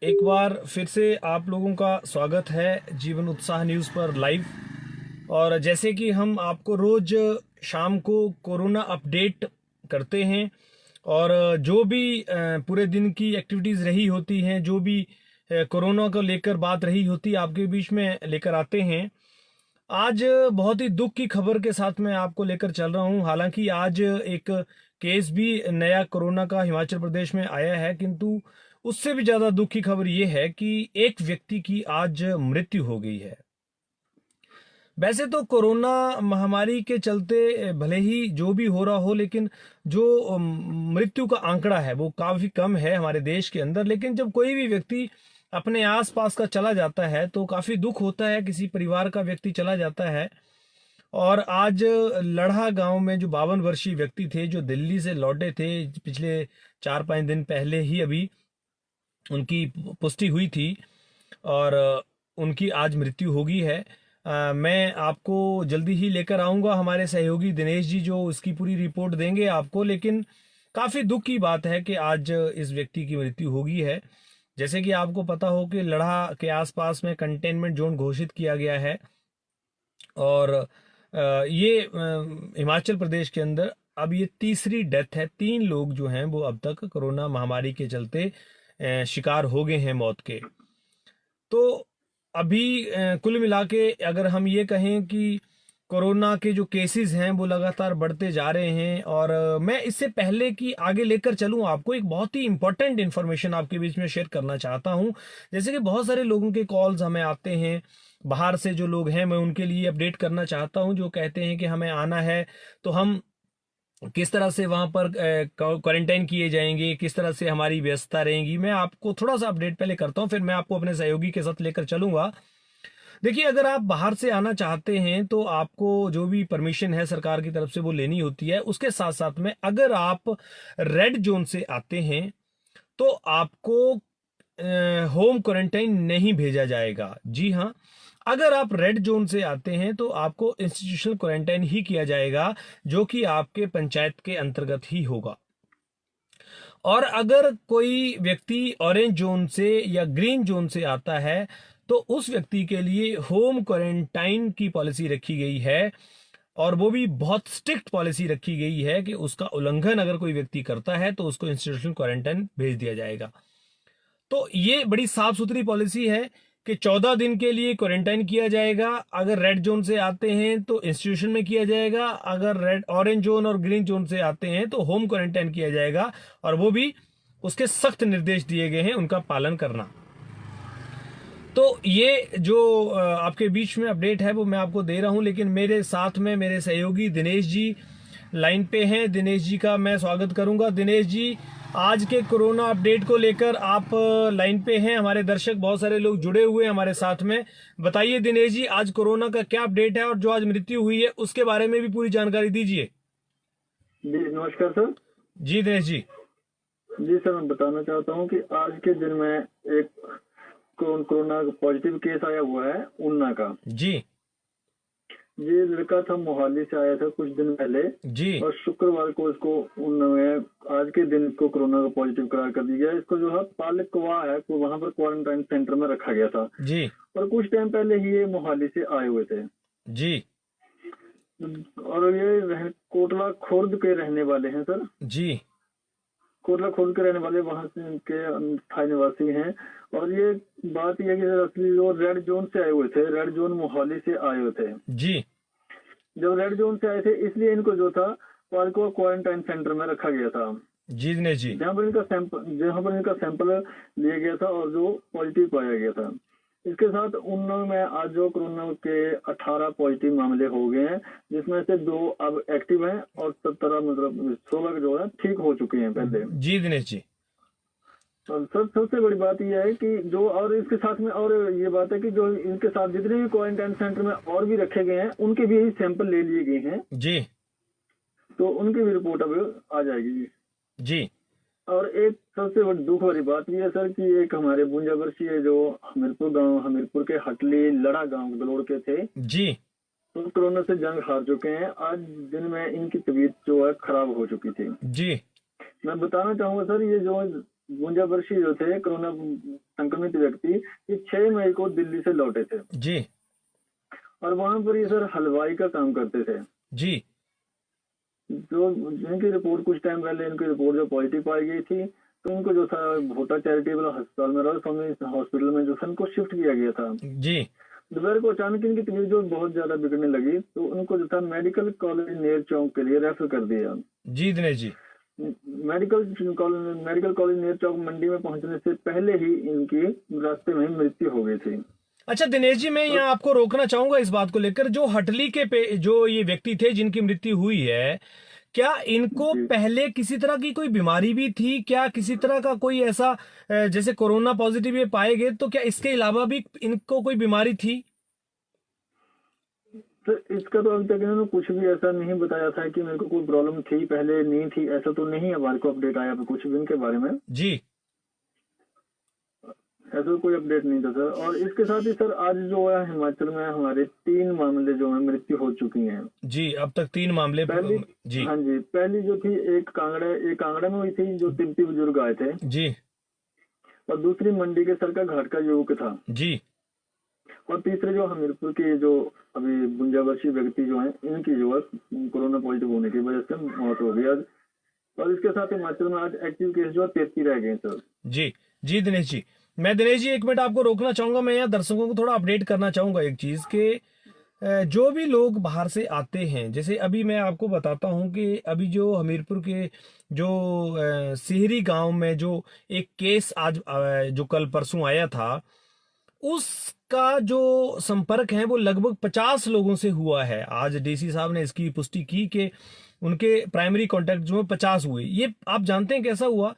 एक बार फिर से आप लोगों का स्वागत है जीवन उत्साह न्यूज़ पर लाइव। और जैसे कि हम आपको रोज शाम को कोरोना अपडेट करते हैं और जो भी पूरे दिन की एक्टिविटीज़ रही होती हैं, जो भी कोरोना को लेकर बात रही होती है, आपके बीच में लेकर आते हैं। आज बहुत ही दुख की खबर के साथ मैं आपको लेकर चल रहा हूं। हालांकि आज एक केस भी नया कोरोना का हिमाचल प्रदेश में आया है, किंतु उससे भी ज्यादा दुख की खबर यह है कि एक व्यक्ति की आज मृत्यु हो गई है। वैसे तो कोरोना महामारी के चलते भले ही जो भी हो रहा हो, लेकिन जो मृत्यु का आंकड़ा है वो काफी कम है हमारे देश के अंदर। लेकिन जब कोई भी व्यक्ति अपने आसपास का चला जाता है तो काफी दुख होता है। किसी परिवार का व्यक्ति चला जाता है। और आज लढ़ा गांव में जो 52 वर्षीय व्यक्ति थे, जो दिल्ली से लौटे थे पिछले 4-5 दिन पहले ही, अभी उनकी पुष्टि हुई थी और उनकी आज मृत्यु हो गई है। मैं आपको जल्दी ही लेकर आऊंगा, हमारे सहयोगी दिनेश जी जो उसकी पूरी रिपोर्ट देंगे आपको। लेकिन काफी दुख की बात है कि आज इस व्यक्ति की मृत्यु हो गई है। जैसे कि आपको पता हो कि लढ़ा के आसपास में कंटेनमेंट जोन घोषित किया गया है और ये हिमाचल प्रदेश के अंदर अब ये तीसरी डेथ है। 3 लोग जो हैं वो अब तक कोरोना महामारी के चलते शिकार हो गए हैं मौत के। तो अभी कुल मिला के अगर हम ये कहें कि कोरोना के जो केसेस हैं वो लगातार बढ़ते जा रहे हैं। और मैं इससे पहले कि आगे लेकर चलूं, आपको एक बहुत ही इंपॉर्टेंट इन्फॉर्मेशन आपके बीच में शेयर करना चाहता हूं। जैसे कि बहुत सारे लोगों के कॉल्स हमें आते हैं बाहर से, जो लोग हैं, मैं उनके लिए अपडेट करना चाहता हूं, जो कहते हैं कि हमें आना है तो हम किस तरह से वहां पर क्वारंटाइन किए जाएंगे, किस तरह से हमारी व्यवस्था रहेगी। मैं आपको थोड़ा सा अपडेट पहले करता हूं, फिर मैं आपको अपने सहयोगी के साथ लेकर चलूंगा। देखिए, अगर आप बाहर से आना चाहते हैं तो आपको जो भी परमिशन है सरकार की तरफ से वो लेनी होती है। उसके साथ साथ में अगर आप रेड जोन से आते हैं तो आपको होम क्वारंटाइन नहीं भेजा जाएगा। जी हाँ, अगर आप रेड जोन से आते हैं तो आपको इंस्टीट्यूशनल क्वारंटाइन ही किया जाएगा, जो कि आपके पंचायत के अंतर्गत ही होगा। और अगर कोई व्यक्ति ऑरेंज जोन से या ग्रीन जोन से आता है तो उस व्यक्ति के लिए होम क्वारंटाइन की पॉलिसी रखी गई है। और वो भी बहुत स्ट्रिक्ट पॉलिसी रखी गई है कि उसका उल्लंघन अगर कोई व्यक्ति करता है तो उसको इंस्टीट्यूशनल क्वारंटाइन भेज दिया जाएगा। तो ये बड़ी साफ सुथरी पॉलिसी है कि 14 दिन के लिए क्वारंटाइन किया जाएगा। अगर रेड जोन से आते हैं तो इंस्टीट्यूशन में किया जाएगा, अगर रेड ऑरेंज जोन और ग्रीन जोन से आते हैं तो होम क्वारंटाइन किया जाएगा। और वो भी उसके सख्त निर्देश दिए गए हैं, उनका पालन करना। तो ये जो आपके बीच में अपडेट है वो मैं आपको दे रहा हूं। लेकिन मेरे साथ में मेरे सहयोगी दिनेश जी लाइन पे हैं। दिनेश जी का मैं स्वागत करूंगा। दिनेश जी, आज के कोरोना अपडेट को लेकर आप लाइन पे हैं। हमारे दर्शक बहुत सारे लोग जुड़े हुए हैं हमारे साथ में। बताइए दिनेश जी, आज कोरोना का क्या अपडेट है और जो आज मृत्यु हुई है उसके बारे में भी पूरी जानकारी दीजिए। जी नमस्कार सर। जी दिनेश जी। जी सर, मैं बताना चाहता हूँ कि आज के दिन में एक कोरोना पॉजिटिव केस आया हुआ है ऊना का। जी। ये लड़का था, मोहाली से आया था कुछ दिन पहले। जी। और शुक्रवार को इसको ऊना में आज के दिन इसको कोरोना का पॉजिटिव करार कर दिया गया। इसको जो है पालकवा है को वहां पर क्वारंटाइन सेंटर में रखा गया था। जी। और कुछ टाइम पहले ही ये मोहाली से आए हुए थे। जी। और ये कोटला खुर्द के रहने वाले हैं सर। जी। कोटला खुर्द के रहने वाले वहां के स्थायी निवासी हैं। और ये बात यह है कि असली वो रेड जोन से आए हुए थे, रेड जोन मोहाली से आए हुए थे। जी। जब रेड जोन से आए थे इसलिए इनको जो था पालको क्वारंटाइन सेंटर में रखा गया था। जी दिनेश जी। जहाँ पर इनका सैंपल लिया गया था और जो पॉजिटिव पाया गया था। इसके साथ उन में आज जो कोरोना के 18 पॉजिटिव मामले हो गए हैं, जिसमें से 2 अब एक्टिव हैं और 17 मतलब 16 जो है ठीक हो चुके हैं पहले। जी दिनेश जी। सर सबसे बड़ी बात यह है कि जो और इसके साथ में और ये बात है कि जो इनके साथ जितने भी क्वारंटाइन सेंटर में और भी रखे गए हैं उनके भी सैंपल ले लिए गए हैं। जी। तो उनकी भी रिपोर्ट अब आ जाएगी। जी। और एक सबसे बड़ी दुख वाली बात यह है सर कि एक हमारे 52 वर्षीय जो हमीरपुर के हटली लड़ा गांव गलोड़ के थे। जी। तो कोरोना से जंग हार चुके हैं। आज दिन में इनकी तबीयत जो है खराब हो चुकी थी। जी। मैं बताना चाहूंगा सर, ये जो गुंजा वर्षी जो थे कोरोना संक्रमित व्यक्ति, ये 6 मई को दिल्ली से लौटे थे जी और वहां पर ये सर हलवाई का काम करते थे। जी जो इनकी रिपोर्ट कुछ टाइम पहले इनकी रिपोर्ट जो पॉजिटिव पाई गई थी, तो इनको जो था भोटा चैरिटेबल अस्पताल में, रॉयल फैमिली हॉस्पिटल में जो था इनको शिफ्ट किया गया था। जी दोपहर को अचानक इनकी तबीयत जो बहुत ज्यादा बिगड़ने लगी, तो उनको जो था मेडिकल कॉलेज नेर चौक के लिए रेफर कर दिया। जी दिनेश जी। मेडिकल कॉलेज नेर चौक मंडी में पहुंचने से पहले ही इनकी रास्ते में मृत्यु हो गई थी। अच्छा दिनेश जी, मैं यहाँ आपको रोकना चाहूंगा इस बात को लेकर, जो हटली के जो ये व्यक्ति थे जिनकी मृत्यु हुई है, क्या इनको पहले किसी तरह की कोई बीमारी भी थी? क्या किसी तरह का कोई ऐसा जैसे कोरोना पॉजिटिव ये पाए गए, तो क्या इसके अलावा भी इनको कोई बीमारी थी? तो इसका तो अभी तक इन्होंने कुछ भी ऐसा नहीं बताया था कि मेरे को कोई प्रॉब्लम थी पहले, नहीं थी, ऐसा तो नहीं हमारे को अपडेट आया कुछ भी इनके बारे में। जी ऐसा कोई अपडेट नहीं था सर। और इसके साथ ही सर आज जो है हिमाचल में हमारे 3 मामले जो है मृत्यु हो चुकी हैं। जी, अब तक 3 मामले। पहली जी हाँ जी, पहली जो थी एक कांगड़ा में हुई थी, जो तिब्बती बुजुर्ग आए थे जी। और दूसरी मंडी के सरका घाट का युवक था जी और तीसरे जो हमीरपुर के जो अभी 52 वर्षीय व्यक्ति जो है, इनकी जो है कोरोना पॉजिटिव होने की वजह से मौत हो गई आज। और इसके साथ हिमाचल में आज एक्टिव केस जो है 33 रह गए सर। जी जी दिनेश जी, मैं दिनेश जी 1 मिनट आपको रोकना चाहूंगा। मैं यहाँ दर्शकों को थोड़ा अपडेट करना चाहूंगा एक चीज के, जो भी लोग बाहर से आते हैं, जैसे अभी मैं आपको बताता हूं कि अभी जो हमीरपुर के जो सिहरी गांव में जो एक केस आज जो कल परसों आया था, उसका जो संपर्क है वो लगभग 50 लोगों से हुआ है। आज डीसी साहब ने इसकी पुष्टि की कि उनके प्राइमरी कांटेक्ट जो है 50 हुए। ये आप जानते हैं कैसा हुआ?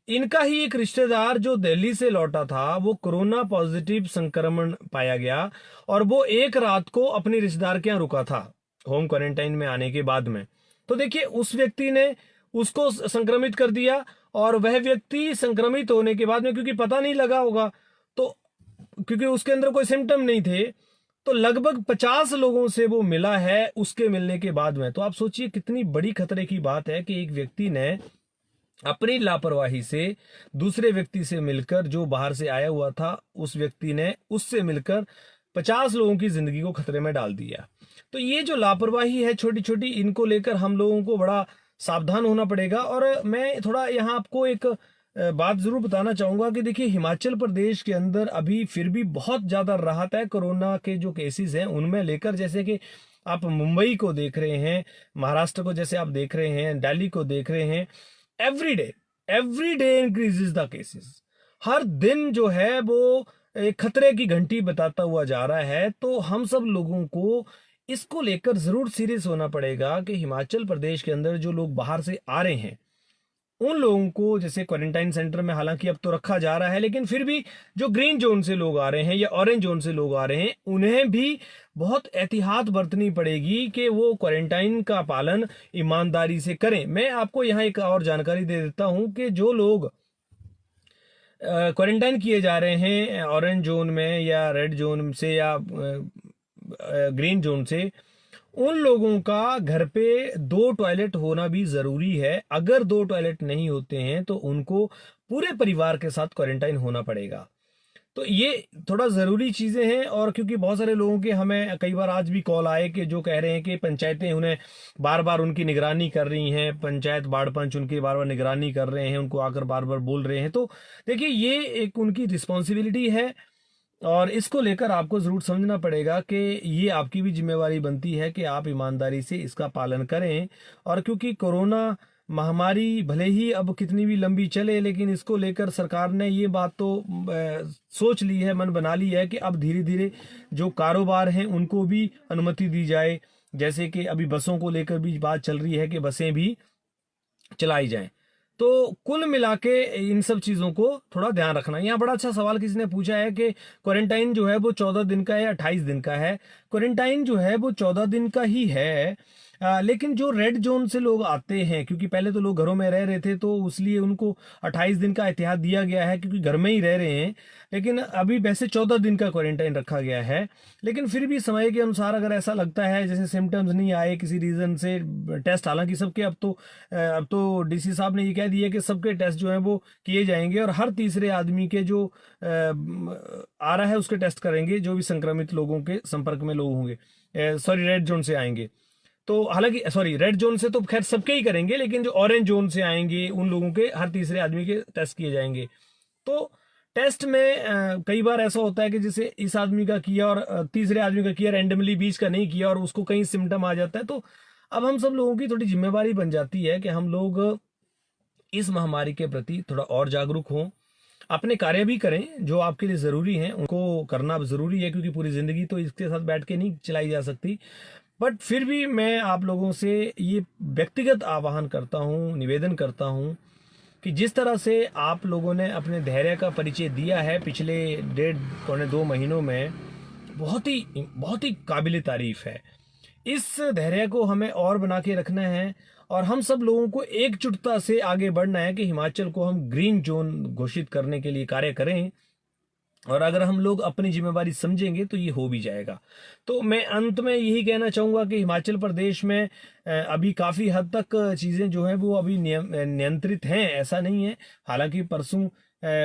इनका ही एक रिश्तेदार जो दिल्ली से लौटा था, वो कोरोना पॉजिटिव संक्रमण पाया गया और वो एक रात को अपने रिश्तेदार के यहाँ रुका था होम क्वारंटाइन में आने के बाद में। तो देखिए, उस व्यक्ति ने उसको संक्रमित कर दिया और वह व्यक्ति संक्रमित होने के बाद में, क्योंकि पता नहीं लगा होगा, तो क्योंकि उसके अंदर कोई सिम्टम नहीं थे, तो लगभग 50 लोगों से वो मिला है उसके मिलने के बाद में। तो आप सोचिए कितनी बड़ी खतरे की बात है कि एक व्यक्ति ने अपनी लापरवाही से दूसरे व्यक्ति से मिलकर, जो बाहर से आया हुआ था, उस व्यक्ति ने उससे मिलकर 50 लोगों की जिंदगी को खतरे में डाल दिया। तो ये जो लापरवाही है छोटी छोटी, इनको लेकर हम लोगों को बड़ा सावधान होना पड़ेगा। और मैं थोड़ा यहाँ आपको एक बात जरूर बताना चाहूंगा कि देखिए, हिमाचल प्रदेश के अंदर अभी फिर भी बहुत ज्यादा राहत है कोरोना के जो केसेस हैं उनमें लेकर। जैसे कि आप मुंबई को देख रहे हैं, महाराष्ट्र को जैसे आप देख रहे हैं, दिल्ली को देख रहे हैं, every day increases the cases. हर दिन जो है वो एक खतरे की घंटी बताता हुआ जा रहा है। तो हम सब लोगों को इसको लेकर जरूर सीरियस होना पड़ेगा कि हिमाचल प्रदेश के अंदर जो लोग बाहर से आ रहे हैं, उन लोगों को जैसे क्वारंटाइन सेंटर में हालांकि अब तो रखा जा रहा है, लेकिन फिर भी जो ग्रीन जोन से लोग आ रहे हैं या ऑरेंज जोन से लोग आ रहे हैं, उन्हें भी बहुत एहतियात बरतनी पड़ेगी कि वो क्वारंटाइन का पालन ईमानदारी से करें। मैं आपको यहाँ एक और जानकारी दे देता हूं कि जो लोग क्वारंटाइन किए जा रहे हैं ऑरेंज जोन में या रेड जोन से या ग्रीन जोन से, उन लोगों का घर पे 2 टॉयलेट होना भी जरूरी है। अगर 2 टॉयलेट नहीं होते हैं तो उनको पूरे परिवार के साथ क्वारंटाइन होना पड़ेगा। तो ये थोड़ा जरूरी चीजें हैं। और क्योंकि बहुत सारे लोगों के हमें कई बार आज भी कॉल आए कि जो कह रहे हैं कि पंचायतें उन्हें बार बार उनकी निगरानी कर रही हैं, पंचायत बाढ़ पंच उनकी बार बार निगरानी कर रहे हैं, उनको आकर बार बार बोल रहे हैं। तो देखिए, ये एक उनकी रिस्पॉन्सिबिलिटी है और इसको लेकर आपको जरूर समझना पड़ेगा कि ये आपकी भी जिम्मेवारी बनती है कि आप ईमानदारी से इसका पालन करें। और क्योंकि कोरोना महामारी भले ही अब कितनी भी लंबी चले, लेकिन इसको लेकर सरकार ने ये बात तो सोच ली है, मन बना ली है कि अब धीरे धीरे जो कारोबार हैं उनको भी अनुमति दी जाए। जैसे कि अभी बसों को लेकर भी बात चल रही है कि बसें भी चलाई जाएं। तो कुल मिला के इन सब चीजों को थोड़ा ध्यान रखना। यहाँ बड़ा अच्छा सवाल किसी ने पूछा है कि क्वारंटाइन जो है वो 14 दिन का है या 28 दिन का है। क्वारंटाइन जो है वो 14 दिन का ही है। लेकिन जो रेड जोन से लोग आते हैं, क्योंकि पहले तो लोग घरों में रह रहे थे तो इसलिए उनको 28 दिन का एहतियात दिया गया है क्योंकि घर में ही रह रहे हैं, लेकिन अभी वैसे 14 दिन का क्वारंटाइन रखा गया है। लेकिन फिर भी समय के अनुसार अगर ऐसा लगता है जैसे सिम्टम्स नहीं आए किसी रीजन से, टेस्ट हालांकि सबके अब तो डीसी साहब ने ये कह दिया कि सबके टेस्ट जो है वो किए जाएंगे और हर तीसरे आदमी के जो आ रहा है उसके टेस्ट करेंगे, जो भी संक्रमित लोगों के संपर्क में लोग होंगे, सॉरी रेड जोन से आएंगे। तो हालांकि सॉरी रेड जोन से तो खैर सबके ही करेंगे, लेकिन जो ऑरेंज जोन से आएंगे उन लोगों के हर तीसरे आदमी के टेस्ट किए जाएंगे। तो टेस्ट में कई बार ऐसा होता है कि जैसे इस आदमी का किया और तीसरे आदमी का किया, रैंडमली बीच का नहीं किया और उसको कहीं सिम्टम आ जाता है। तो अब हम सब लोगों की थोड़ी जिम्मेवारी बन जाती है कि हम लोग इस महामारी के प्रति थोड़ा और जागरूक हों, अपने कार्य भी करें जो आपके लिए ज़रूरी हैं, उनको करना ज़रूरी है क्योंकि पूरी ज़िंदगी तो इसके साथ बैठ के नहीं चलाई जा सकती। बट फिर भी मैं आप लोगों से ये व्यक्तिगत आह्वान करता हूँ, निवेदन करता हूँ कि जिस तरह से आप लोगों ने अपने धैर्य का परिचय दिया है पिछले 1.5-2 महीनों में, बहुत ही काबिल तारीफ है। इस धैर्य को हमें और बना के रखना है और हम सब लोगों को एकजुटता से आगे बढ़ना है कि हिमाचल को हम ग्रीन जोन घोषित करने के लिए कार्य करें। और अगर हम लोग अपनी जिम्मेवारी समझेंगे तो ये हो भी जाएगा। तो मैं अंत में यही कहना चाहूँगा कि हिमाचल प्रदेश में अभी काफ़ी हद तक चीज़ें जो हैं वो अभी नियंत्रित हैं, ऐसा नहीं है। हालांकि परसों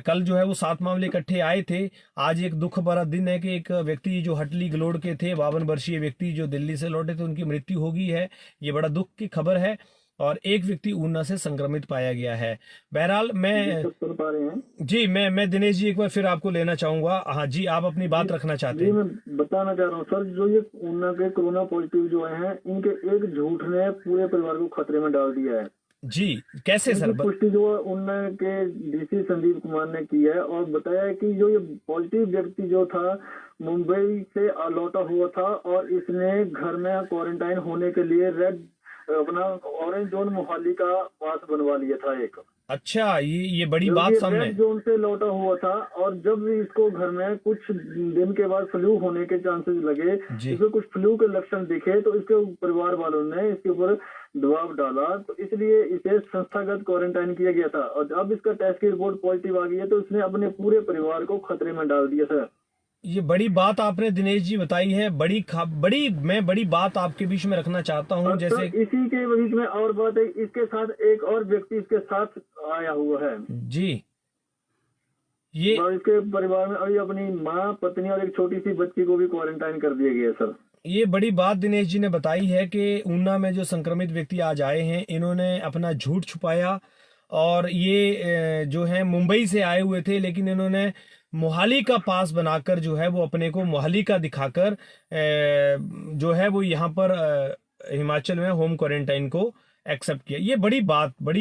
कल जो है वो 7 मामले इकट्ठे आए थे। आज एक दुख भरा दिन है कि एक व्यक्ति जो हटली गलोड़ के थे, 52 वर्षीय व्यक्ति जो दिल्ली से लौटे थे, उनकी मृत्यु हो गई है। ये बड़ा दुख की खबर है। और एक व्यक्ति ऊना से संक्रमित पाया गया है। बहरहाल सुन पा रहे हैं जी, मैं दिनेश जी एक बार फिर आपको लेना चाहूंगा। हाँ जी, आप अपनी बात रखना चाहते जी, हैं। मैं बताना चाह रहा हूँ सर, जो ये ऊना के कोरोना पॉजिटिव जो आए हैं, इनके एक झूठ ने पूरे परिवार को खतरे में डाल दिया है। जी, कैसे सर? इनकी पुष्टि जो है ऊना के डीसी संदीप कुमार ने की है और बताया है कि जो ये पॉजिटिव व्यक्ति जो था मुंबई से लौटा हुआ था और इसने घर में क्वारंटाइन होने के लिए अपना ऑरेंज जोन मोहाली का पास बनवा लिया था एक। अच्छा, ये बड़ी बात सामने। रेड जोन से लौटा हुआ था और जब भी इसको घर में कुछ दिन के बाद फ्लू होने के चांसेस लगे, इसमें कुछ फ्लू के लक्षण दिखे, तो इसके परिवार वालों ने इसके ऊपर दबाव डाला, तो इसलिए इसे संस्थागत क्वारंटाइन किया गया था। और अब इसका टेस्ट की रिपोर्ट पॉजिटिव आ गई है तो इसने अपने पूरे परिवार को खतरे में डाल दिया सर। ये बड़ी बात आपने दिनेश जी बताई है। मैं बड़ी बात आपके बीच में रखना चाहता हूँ। जैसे इसी के बीच में और बात है, इसके साथ एक और व्यक्ति इसके साथ आया हुआ है जी। ये और इसके परिवार में अभी अपनी माँ, पत्नी और एक छोटी सी बच्ची को भी क्वारंटाइन कर दिया गया सर। ये बड़ी बात दिनेश जी ने बताई है कि ऊना में जो संक्रमित व्यक्ति आज आए हैं, इन्होंने अपना झूठ छुपाया और ये जो है मुंबई से आए हुए थे, लेकिन इन्होंने मोहाली का पास बनाकर जो है वो अपने को मोहाली का दिखाकर जो है वो यहाँ पर हिमाचल में होम क्वारंटाइन को एक्सेप्ट किया। ये बड़ी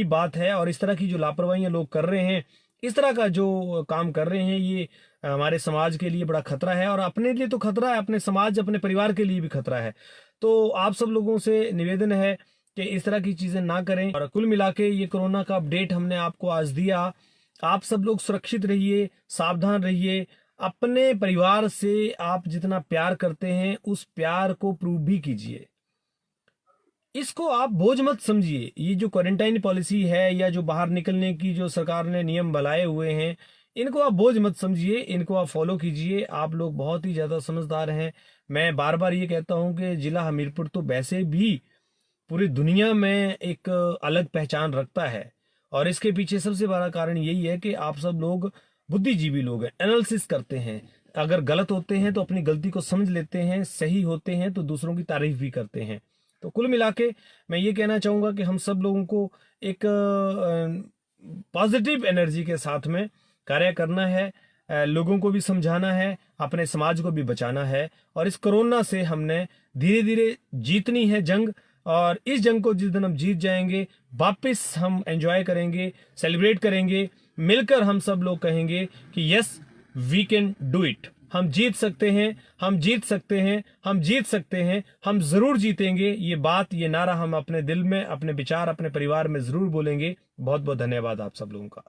बात है। और इस तरह की जो लापरवाहियां लोग कर रहे हैं, इस तरह का जो काम कर रहे हैं, ये हमारे समाज के लिए बड़ा खतरा है। और अपने लिए तो खतरा है, अपने समाज, अपने परिवार के लिए भी खतरा है। तो आप सब लोगों से निवेदन है कि इस तरह की चीजें ना करें। और कुल मिला के ये कोरोना का अपडेट हमने आपको आज दिया। आप सब लोग सुरक्षित रहिए, सावधान रहिए। अपने परिवार से आप जितना प्यार करते हैं उस प्यार को प्रूव भी कीजिए। इसको आप बोझ मत समझिए। ये जो क्वारंटाइन पॉलिसी है या जो बाहर निकलने की जो सरकार ने नियम बनाए हुए हैं, इनको आप बोझ मत समझिए, इनको आप फॉलो कीजिए। आप लोग बहुत ही ज्यादा समझदार हैं। मैं बार बार ये कहता हूं कि जिला हमीरपुर तो वैसे भी पूरी दुनिया में एक अलग पहचान रखता है और इसके पीछे सबसे बड़ा कारण यही है कि आप सब लोग बुद्धिजीवी लोग हैं, एनालिसिस करते हैं। अगर गलत होते हैं तो अपनी गलती को समझ लेते हैं, सही होते हैं तो दूसरों की तारीफ भी करते हैं। तो कुल मिला के मैं ये कहना चाहूँगा कि हम सब लोगों को एक पॉजिटिव एनर्जी के साथ में कार्य करना है, लोगों को भी समझाना है, अपने समाज को भी बचाना है। और इस कोरोना से हमने धीरे धीरे जीतनी है जंग। और इस जंग को जिस दिन हम जीत जाएंगे, वापस हम एंजॉय करेंगे, सेलिब्रेट करेंगे, मिलकर हम सब लोग कहेंगे कि yes we can do it. हम जीत सकते हैं, हम जीत सकते हैं, हम जीत सकते हैं, हम जरूर जीतेंगे। ये बात, ये नारा हम अपने दिल में, अपने विचार, अपने परिवार में जरूर बोलेंगे। बहुत बहुत धन्यवाद आप सब लोगों का।